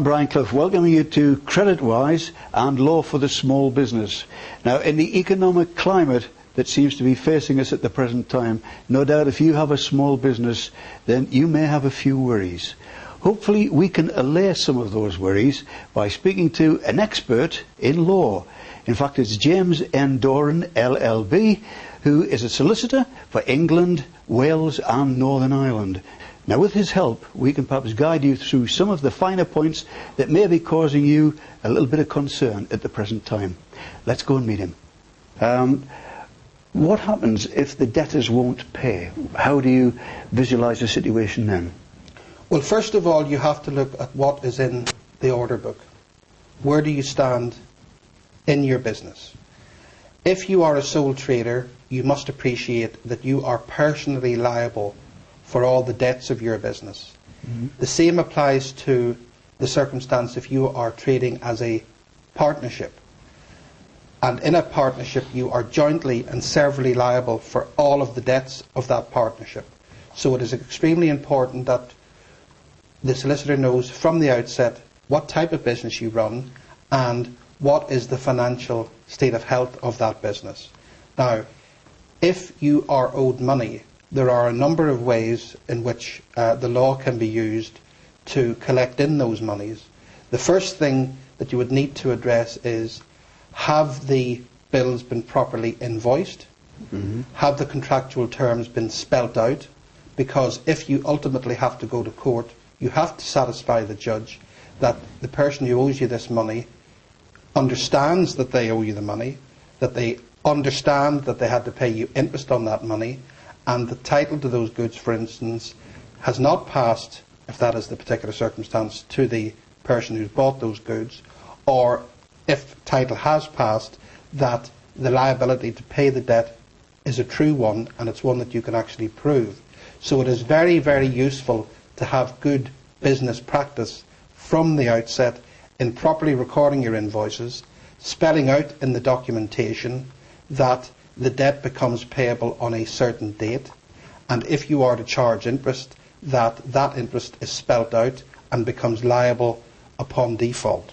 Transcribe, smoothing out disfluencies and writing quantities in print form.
Brian Clough, welcoming you to Credit-Wise and Law for the Small Business. Now, in the economic climate that seems to be facing us at the present time, no doubt if you have a small business, then you may have a few worries. Hopefully we can allay some of those worries by speaking to an expert in law. In fact, it's James N. Doran, LLB, who is a solicitor for England, Wales and Northern Ireland. Now, with his help, we can perhaps guide you through some of the finer points that may be causing you a little bit of concern at the present time. Let's go and meet him. What happens if the debtors won't pay? How do you visualise the situation then? Well, first of all, you have to look at what is in the order book. Where do you stand in your business? If you are a sole trader, you must appreciate that you are personally liable for all the debts of your business. The same applies to the circumstance if you are trading as a partnership. And in a partnership, you are jointly and severally liable for all of the debts of that partnership. So it is extremely important that the solicitor knows from the outset what type of business you run and what is the financial state of health of that business. Now, if you are owed money, there are a number of ways in which the law can be used to collect in those monies. The first thing that you would need to address is, have the bills been properly invoiced? Have the contractual terms been spelt out? Because if you ultimately have to go to court, you have to satisfy the judge that the person who owes you this money understands that they owe you the money, that they understand that they had to pay you interest on that money, and the title to those goods, for instance, has not passed, if that is the particular circumstance, to the person who's bought those goods, or if title has passed, that the liability to pay the debt is a true one and it's one that you can actually prove. So it is very, very useful to have good business practice from the outset in properly recording your invoices, spelling out in the documentation that the debt becomes payable on a certain date, and if you are to charge interest, that interest is spelt out and becomes liable upon default.